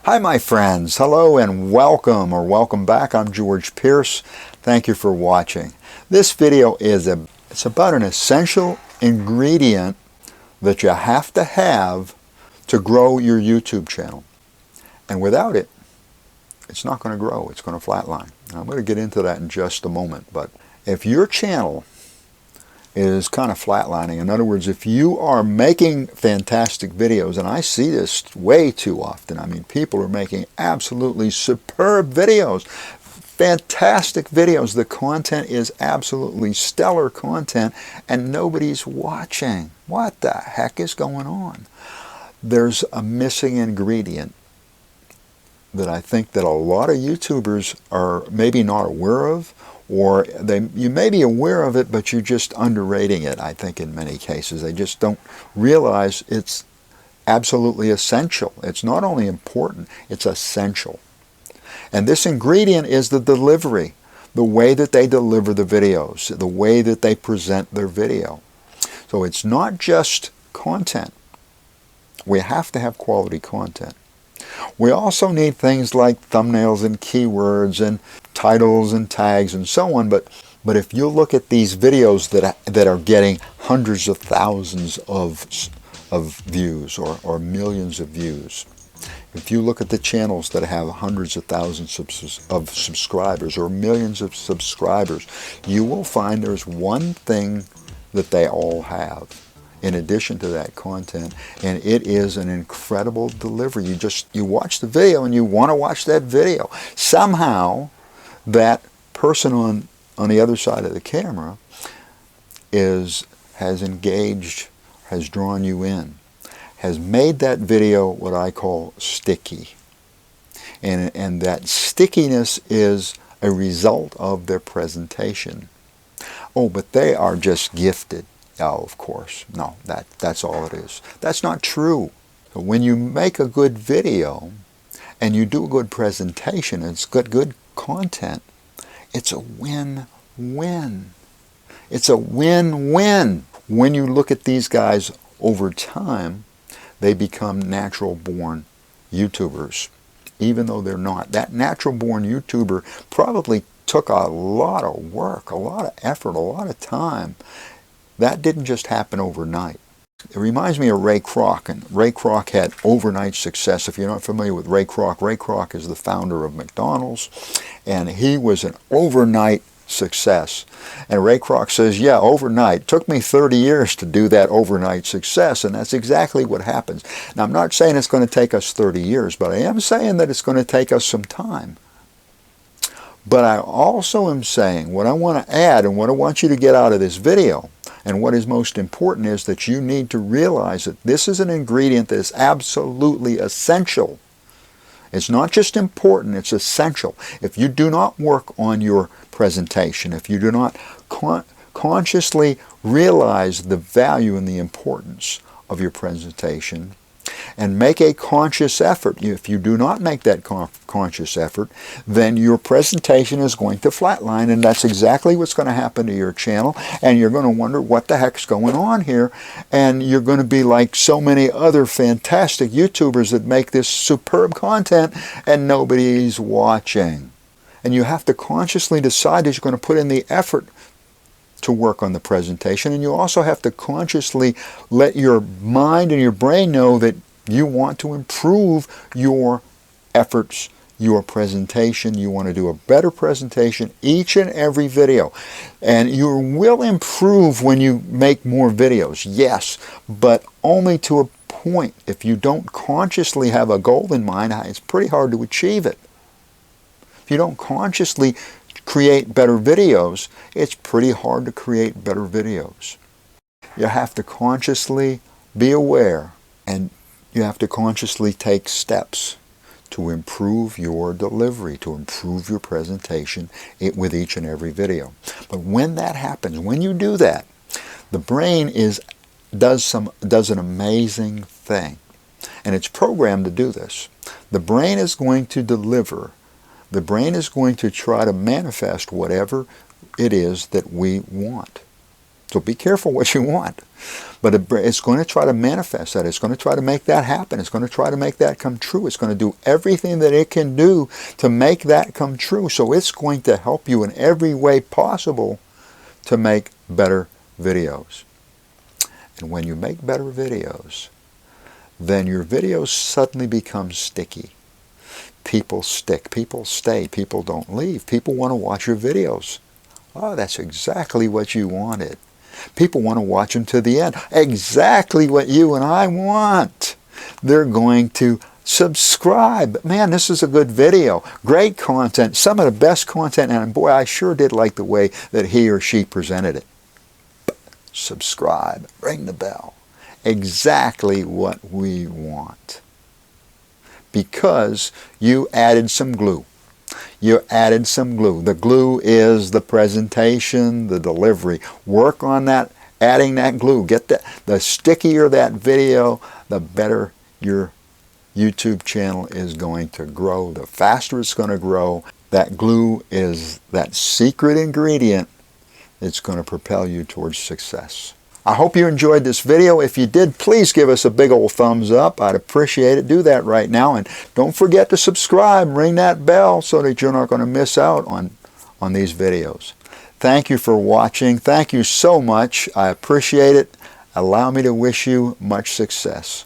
Hi my friends, hello and welcome or welcome back. I'm George Pierce. Thank you for watching. This video is about an essential ingredient that you have to grow your YouTube channel. And without it, it's not going to grow. It's going to flatline. And I'm going to get into that in just a moment. But if your channel is kind of flatlining. In other words, if you are making fantastic videos, and I see this way too often, I mean, people are making absolutely superb videos, fantastic videos. The content is absolutely stellar content, and nobody's watching. What the heck is going on? There's a missing ingredient that I think that a lot of YouTubers are maybe not aware of, or you may be aware of it, but you're just underrating it, I think, in many cases. They just don't realize it's absolutely essential. It's not only important, it's essential. And this ingredient is the delivery, the way that they deliver the videos, the way that they present their video. So it's not just content. We have to have quality content. We also need things like thumbnails and keywords and titles and tags and so on, but if you look at these videos that are getting hundreds of thousands of views or millions of views, if you look at the channels that have hundreds of thousands of subscribers or millions of subscribers, you will find there's one thing that they all have in addition to that content, and it is an incredible delivery. You watch the video and you want to watch that video. Somehow that person on the other side of the camera has engaged, has drawn you in, has made that video what I call sticky. And that stickiness is a result of their presentation. Oh, but they are just gifted. Oh, of course. No, that's all it is. That's not true. So when you make a good video and you do a good presentation, it's good content, it's a win-win. It's a win-win. When you look at these guys over time, they become natural-born YouTubers, even though they're not. That natural-born YouTuber probably took a lot of work, a lot of effort, a lot of time. That didn't just happen overnight. It reminds me of Ray Kroc, and Ray Kroc had overnight success. If you're not familiar with Ray Kroc is the founder of McDonald's, and he was an overnight success. And Ray Kroc says, yeah, overnight. It took me 30 years to do that overnight success, and that's exactly what happens. Now, I'm not saying it's going to take us 30 years, but I am saying that it's going to take us some time. But I also am saying what I want to add and what I want you to get out of this video, and what is most important, is that you need to realize that this is an ingredient that is absolutely essential. It's not just important, it's essential. If you do not work on your presentation, if you do not consciously realize the value and the importance of your presentation, and make a conscious effort. If you do not make that conscious effort, then your presentation is going to flatline, and that's exactly what's going to happen to your channel, and you're going to wonder what the heck's going on here, and you're going to be like so many other fantastic YouTubers that make this superb content and nobody's watching. And you have to consciously decide that you're going to put in the effort to work on the presentation, and you also have to consciously let your mind and your brain know that you want to improve your efforts, your presentation. You want to do a better presentation each and every video. And you will improve when you make more videos, yes, but only to a point. If you don't consciously have a goal in mind, it's pretty hard to achieve it. If you don't consciously create better videos, it's pretty hard to create better videos. You have to consciously be aware, and you have to consciously take steps to improve your delivery, to improve your presentation with each and every video. But when that happens, when you do that, the brain does an amazing thing. And it's programmed to do this. The brain is going to deliver. The brain is going to try to manifest whatever it is that we want. So be careful what you want. But it's going to try to manifest that. It's going to try to make that happen. It's going to try to make that come true. It's going to do everything that it can do to make that come true. So it's going to help you in every way possible to make better videos. And when you make better videos, then your videos suddenly become sticky. People stick. People stay. People don't leave. People want to watch your videos. Oh, that's exactly what you wanted. People want to watch them to the end. Exactly what you and I want. They're going to subscribe. Man, this is a good video. Great content. Some of the best content. And boy, I sure did like the way that he or she presented it. Subscribe. Ring the bell. Exactly what we want. Because you added some glue. You added some glue. The glue is the presentation, the delivery. Work on that, adding that glue. Get that. The stickier that video, the better your YouTube channel is going to grow. The faster it's going to grow. That glue is that secret ingredient that's going to propel you towards success. I hope you enjoyed this video. If you did, please give us a big old thumbs up. I'd appreciate it. Do that right now. And don't forget to subscribe. Ring that bell so that you're not going to miss out on these videos. Thank you for watching. Thank you so much. I appreciate it. Allow me to wish you much success.